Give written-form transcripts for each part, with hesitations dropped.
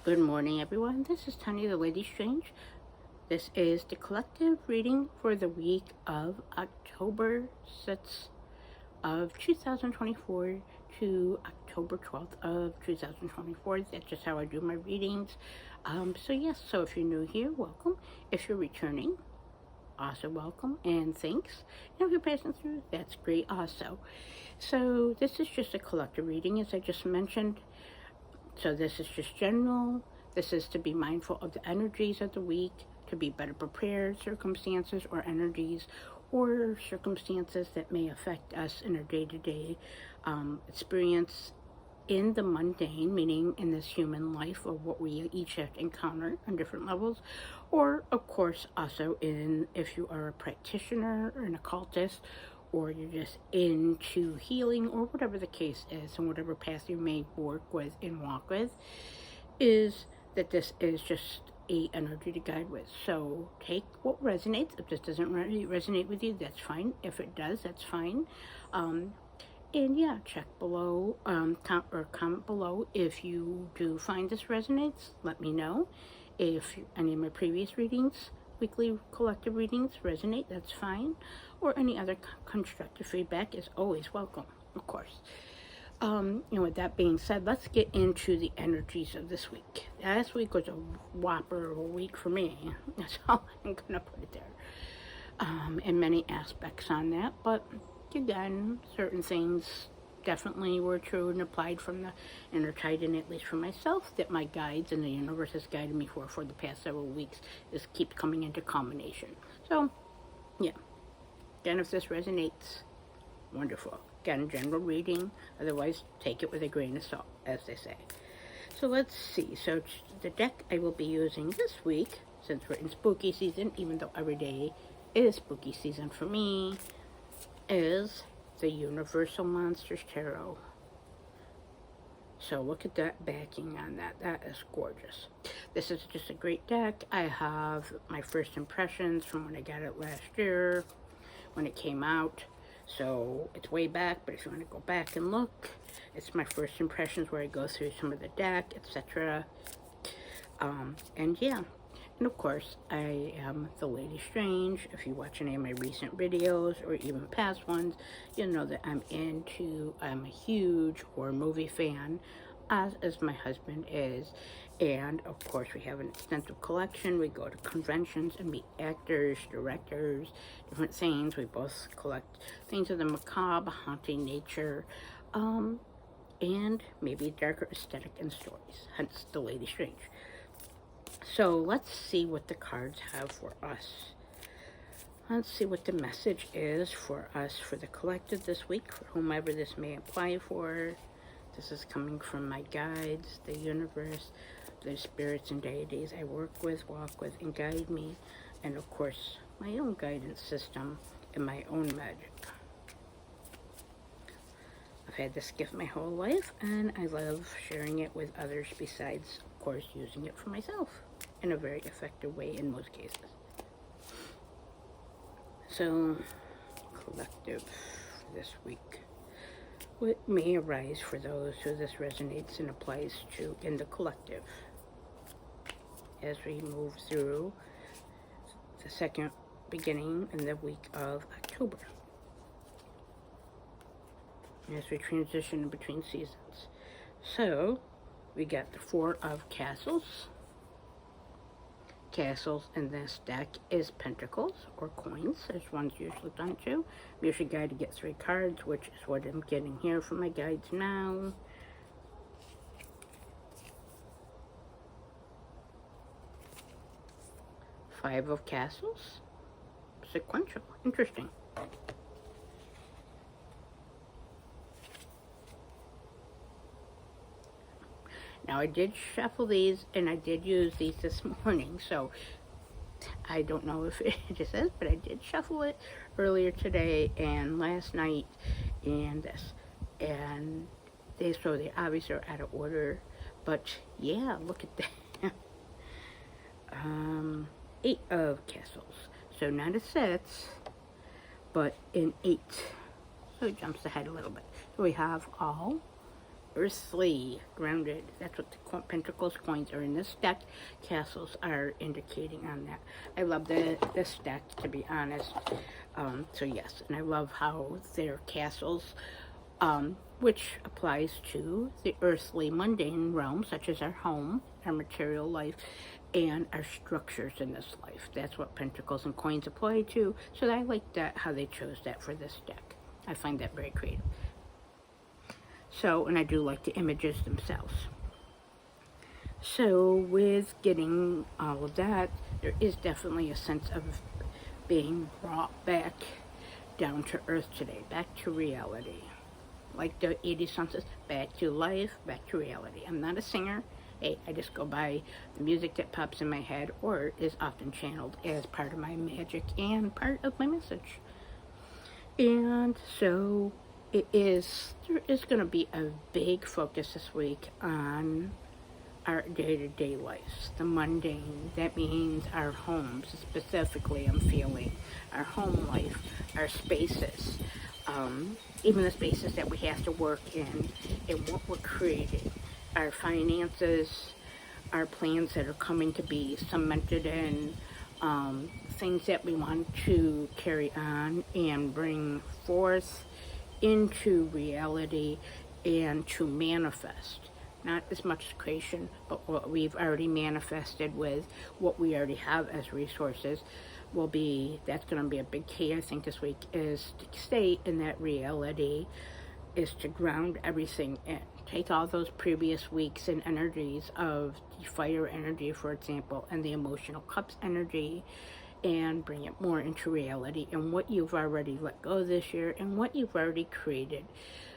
Good morning, everyone. This is Tanya, the Lady Strange. This is the collective reading for the week of October 6th of 2024 to October 12th of 2024. That's just how I do my readings. So if you're new here, welcome. If you're returning, also welcome and thanks. And if you're passing through, that's great also. So this is just a collective reading, as I just mentioned. So this is just general. This is to be mindful of the energies of the week, to be better prepared, circumstances or energies or circumstances that may affect us in our day-to-day experience in the mundane, meaning in this human life, or what we each have to encounter on different levels, or of course also in if you are a practitioner or an occultist, or you're just into healing, or whatever the case is, and whatever path you may work with and walk with, is that this is just a energy to guide with. So take what resonates. If this doesn't really resonate with you, that's fine. If it does, that's fine. And yeah, check below, comment below if you do find this resonates. Let me know. If any of my previous readings, weekly collective readings, resonate, that's fine. Or any other constructive feedback is always welcome, of course. With that being said, let's get into the energies of this week. Last week was a whopper of a week for me. That's how I'm gonna put it there. And many aspects on that, but again, certain things definitely were true and applied and are tied in, at least for myself, that my guides and the universe has guided me for the past several weeks. This keeps coming into combination. So, yeah. Again, if this resonates, wonderful. Again, general reading. Otherwise, take it with a grain of salt, as they say. So let's see. So the deck I will be using this week, since we're in spooky season, even though every day is spooky season for me, is the Universal Monsters Tarot. So look at that backing on that. That is gorgeous. This is just a great deck. I have my first impressions from when I got it last year, when it came out. So it's way back, but if you want to go back and look, it's my first impressions where I go through some of the deck, etc. And yeah. And of course, I am the Lady Strange. If you watch any of my recent videos or even past ones, you'll know that I'm a huge horror movie fan, as my husband is. And of course, we have an extensive collection. We go to conventions and meet actors, directors, different things. We both collect things of the macabre, haunting nature, and maybe darker aesthetic and stories, hence the Lady Strange. So let's see what the cards have for us. Let's see what the message is for us for the collective this week, for whomever this may apply for. This is coming from my guides, the universe, the spirits and deities I work with, walk with, and guide me. And of course, my own guidance system and my own magic. I've had this gift my whole life, and I love sharing it with others besides, of course, using it for myself in a very effective way in most cases. So, collective this week. What may arise for those who this resonates and applies to in the collective as we move through the second beginning in the week of October, as we transition between seasons. So, we got the Four of Castles. Castles in this deck is pentacles or coins, as one's usually done to. I'm usually guided to get 3 cards, which is what I'm getting here from my guides now. Five of Castles. Sequential. Interesting. Now, I did shuffle these, and I did use these this morning, so I don't know if it just is, but I did shuffle it earlier today and last night, and this. And they obviously are out of order, but yeah, look at that. 8 of Castles. So not a 6, but an 8. So it jumps ahead a little bit. So we have all earthly, grounded. That's what the Pentacles coins are in this deck. Castles are indicating on that. I love this deck, to be honest. So yes, and I love how they're castles, which applies to the earthly, mundane realm, such as our home, our material life, and our structures in this life. That's what Pentacles and coins apply to. So I like that, how they chose that for this deck. I find that very creative. So, and I do like the images themselves. So with getting all of that, there is definitely a sense of being brought back down to earth today, back to reality. Like the 80 song says, back to life, back to reality. I'm not a singer. Hey, I just go by the music that pops in my head or is often channeled as part of my magic and part of my message. And so there is going to be a big focus this week on our day-to-day lives, the mundane. That means our homes, specifically I'm feeling, our home life, our spaces, even the spaces that we have to work in and what we're creating, our finances, our plans that are coming to be cemented in, things that we want to carry on and bring forth into reality and to manifest. Not as much creation, but what we've already manifested with what we already have as resources will be, that's going to be a big key, I think, this week, is to stay in that reality, is to ground everything in. Take all those previous weeks and energies of the fire energy, for example, and the emotional cups energy, and bring it more into reality and what you've already let go this year and what you've already created.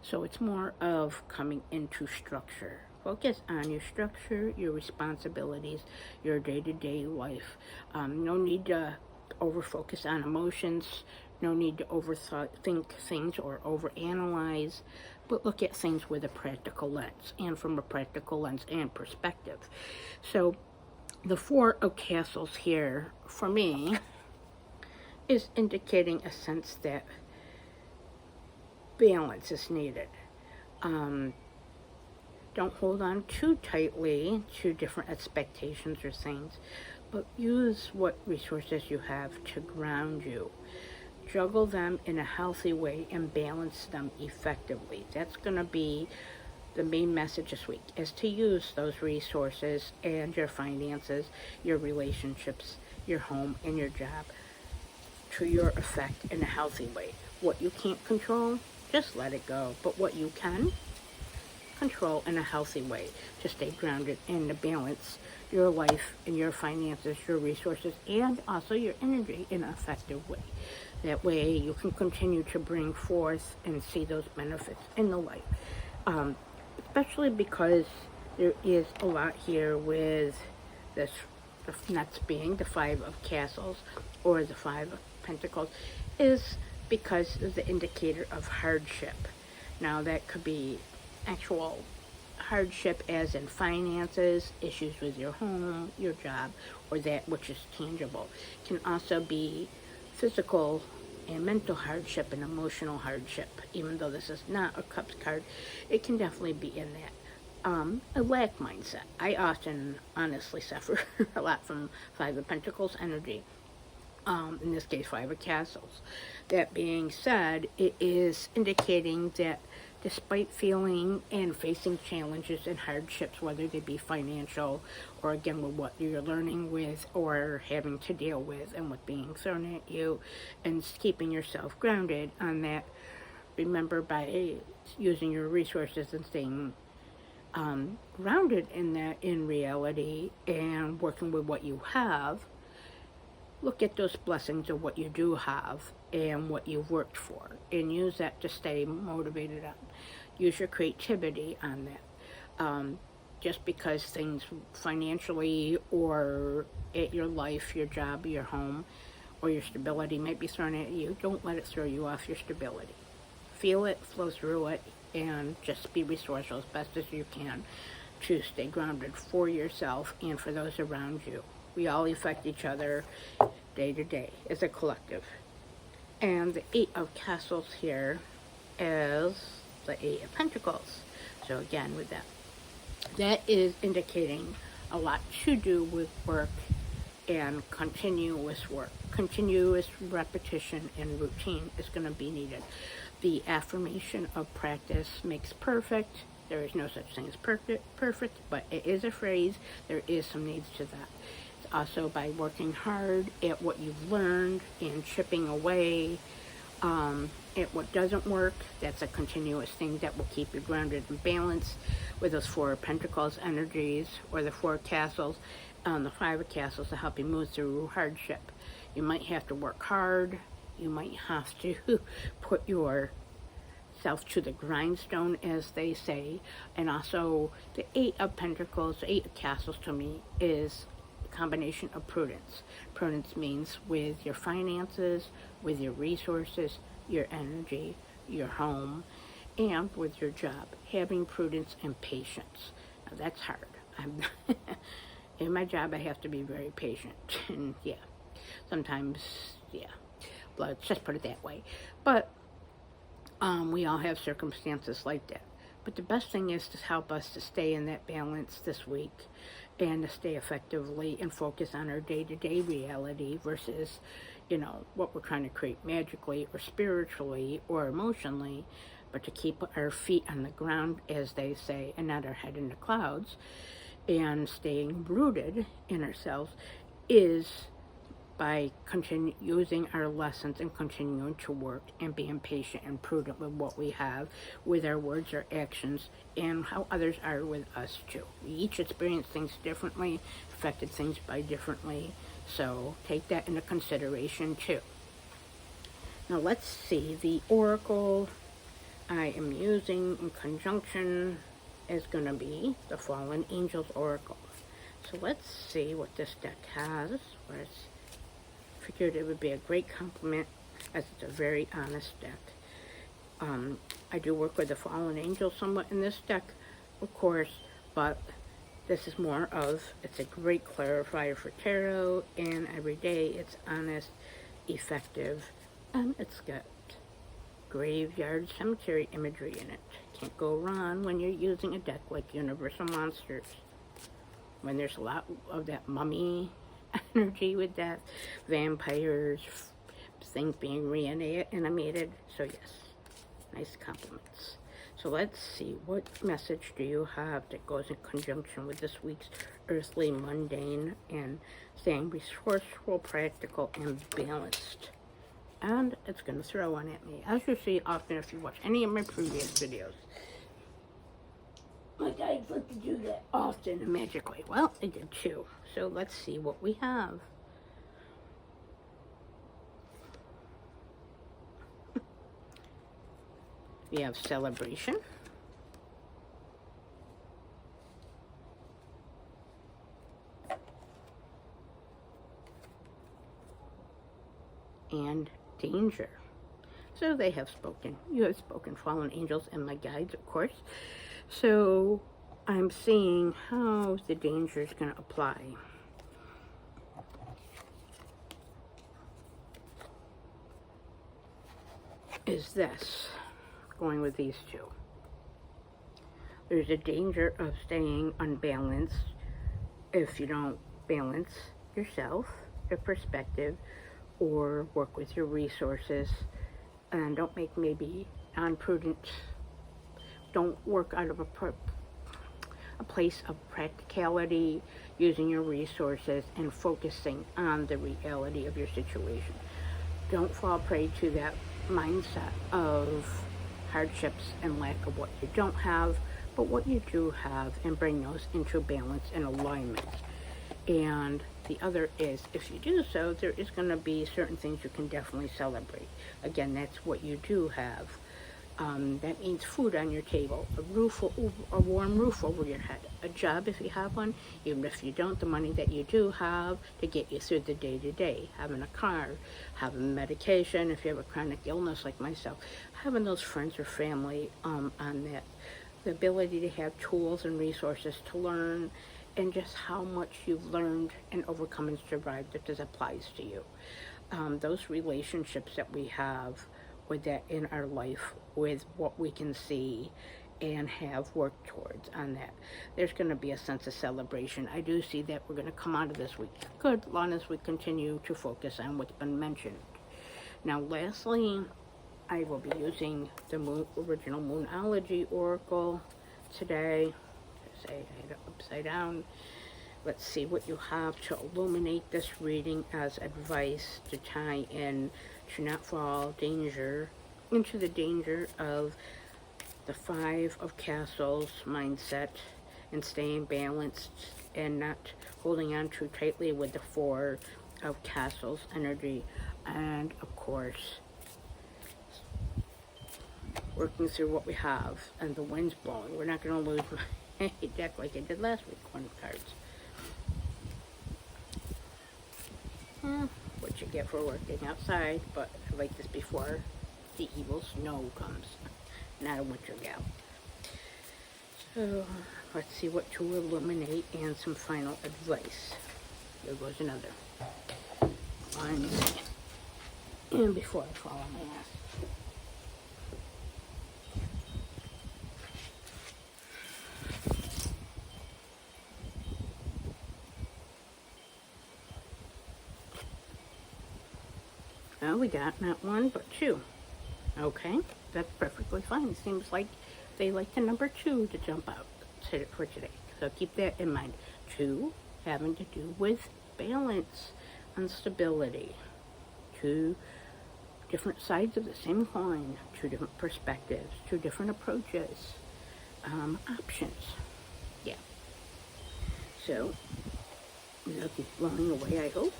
So it's more of coming into structure. Focus on your structure, your responsibilities, your day-to-day life. No need to over-focus on emotions. No need to overthink things or overanalyze, but look at things with a practical lens and from a practical lens and perspective. So the Four of Castles here, for me, is indicating a sense that balance is needed. Don't hold on too tightly to different expectations or things, but use what resources you have to ground you. Juggle them in a healthy way and balance them effectively. That's going to be the main message this week, is to use those resources and your finances, your relationships, your home, and your job to your effect in a healthy way. What you can't control, just let it go. But what you can control in a healthy way, to stay grounded and to balance your life and your finances, your resources, and also your energy in an effective way. That way you can continue to bring forth and see those benefits in the life. Especially because there is a lot here with this, the nuts being the Five of Castles or the Five of Pentacles, is because of the indicator of hardship. Now that could be actual hardship as in finances, issues with your home, your job, or that which is tangible. It can also be physical and mental hardship and emotional hardship. Even though this is not a Cups card, it can definitely be in that. A lack mindset. I often honestly suffer a lot from Five of Pentacles energy. In this case, Five of Castles. That being said, it is indicating that despite feeling and facing challenges and hardships, whether they be financial or again with what you're learning with or having to deal with and what's being thrown at you, and keeping yourself grounded on that, remember, by using your resources and staying grounded in that, in reality, and working with what you have, look at those blessings of what you do have and what you've worked for, and use that to stay motivated on. Use your creativity on that. Just because things financially or at your life, your job, your home, or your stability might be thrown at you, don't let it throw you off your stability. Feel it, flow through it, and just be resourceful as best as you can to stay grounded for yourself and for those around you. We all affect each other day to day as a collective. And the Eight of Castles here is the Eight of Pentacles. So again, with that is indicating a lot to do with work and continuous work. Continuous repetition and routine is going to be needed. The affirmation of practice makes perfect. There is no such thing as perfect, but it is a phrase. There is some needs to that. It's also by working hard at what you've learned and chipping away at what doesn't work. That's a continuous thing that will keep you grounded and balanced with those Four of Pentacles energies, or the Four of Castles, the Five of Castles, to help you move through hardship. You might have to work hard. You might have to put yourself to the grindstone, as they say. And also, the Eight of Pentacles, the Eight of Castles to me is a combination of prudence. Prudence means with your finances, with your resources, your energy, your home, and with your job. Having prudence and patience. Now, that's hard. In my job, I have to be very patient. And yeah, sometimes, yeah, let's just put it that way. But we all have circumstances like that. But the best thing is to help us to stay in that balance this week, and to stay effectively and focus on our day-to-day reality versus, what we're trying to create magically or spiritually or emotionally, but to keep our feet on the ground, as they say, and not our head in the clouds, and staying rooted in ourselves is by using our lessons and continuing to work and being patient and prudent with what we have, with our words or actions, and how others are with us too. We each experience things differently, affected things by differently, so take that into consideration too. Now let's see, the oracle I am using in conjunction is going to be the Fallen Angels Oracle. So let's see what this deck has. Figured it would be a great compliment, as it's a very honest deck. I do work with the Fallen Angels somewhat in this deck, of course, but this is more of, it's a great clarifier for tarot, and every day it's honest, effective, and it's got graveyard cemetery imagery in it. Can't go wrong when you're using a deck like Universal Monsters, when there's a lot of that mummy energy with that, vampires, things being reanimated. So yes, nice compliments. So let's see, what message do you have that goes in conjunction with this week's earthly, mundane, and staying resourceful, practical, and balanced? And it's going to throw one at me, as you see often if you watch any of my previous videos. My guides like to do that often and magically. Well, I did too. So let's see what we have. We have celebration. And danger. So they have spoken. You have spoken, fallen angels and my guides, of course. So I'm seeing how the danger is going to apply. Is this going with these two? There's a danger of staying unbalanced if you don't balance yourself, your perspective, or work with your resources, and don't make maybe non-prudent, don't work out of a place of practicality, using your resources and focusing on the reality of your situation. Don't fall prey to that mindset of hardships and lack of what you don't have, but what you do have, and bring those into balance and alignment. And the other is, if you do so, there is going to be certain things you can definitely celebrate. Again, that's what you do have. That means food on your table, a warm roof over your head, a job if you have one, even if you don't, the money that you do have to get you through the day-to-day, having a car, having medication if you have a chronic illness like myself, having those friends or family on that, the ability to have tools and resources to learn, and just how much you've learned and overcome and survived that this applies to you. Those relationships that we have with that in our life, with what we can see, and have worked towards on that. There's going to be a sense of celebration. I do see that we're going to come out of this week good, long as we continue to focus on what's been mentioned. Now, lastly, I will be using the original Moonology Oracle today. Say it upside down. Let's see what you have to illuminate this reading as advice to tie in, to not fall into the danger of the Five of Castles mindset and staying balanced and not holding on too tightly with the Four of Castles energy. And of course, working through what we have, and the wind's blowing. We're not going to lose my deck like I did last week, one cards. What you get for working outside, but I like this before the evil snow comes. Not a winter gal. So let's see what to illuminate and some final advice. There goes another one. And before I fall on my ass. Well, we got not one, but two. Okay, that's perfectly fine. It seems like they like the number 2 to jump out for today. So keep that in mind. 2 having to do with balance and stability. 2 different sides of the same coin. 2 different perspectives. 2 different approaches. Options. Yeah. So, they'll keep blowing away, I hope.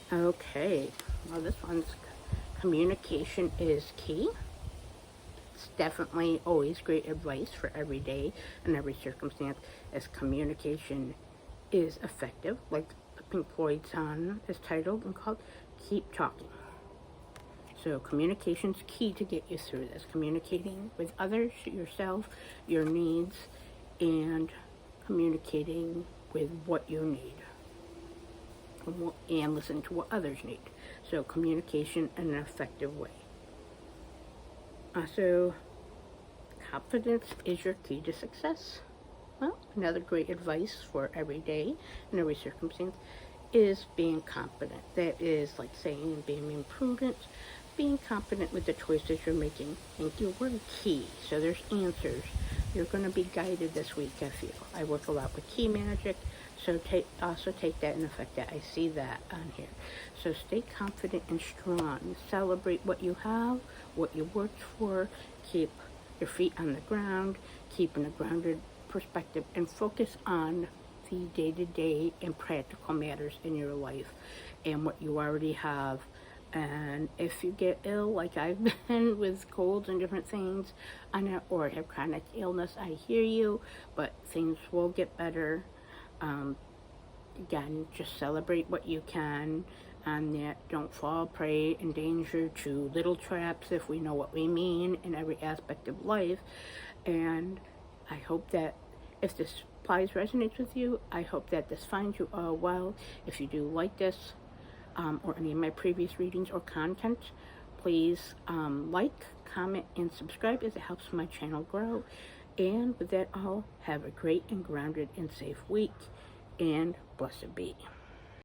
Okay, well, this one's communication is key. It's definitely always great advice for every day and every circumstance, as communication is effective, like the Pink Floyd song is titled and called Keep Talking. So communication's key to get you through this. Communicating with others, yourself, your needs, and communicating with what you need. And listen to what others need. So communication in an effective way. Also, confidence is your key to success. Well, another great advice for every day and every circumstance is being confident. That is like saying being prudent, being confident with the choices you're making. Think your word key. So there's answers. You're going to be guided this week, I feel. I work a lot with key magic. So also take that in effect. That I see that on here. So stay confident and strong. Celebrate what you have, what you worked for. Keep your feet on the ground. Keep in a grounded perspective and focus on the day-to-day and practical matters in your life and what you already have. And if you get ill, like I've been with colds and different things, or have chronic illness, I hear you, but things will get better. Again, just celebrate what you can, and that don't fall prey in danger to little traps, if we know what we mean, in every aspect of life. And I hope that if this applies, resonates with you, I hope that this finds you all well. If you do like this, or any of my previous readings or content, please like, comment, and subscribe, as it helps my channel grow. And with that all, have a great and grounded and safe week, and blessed be.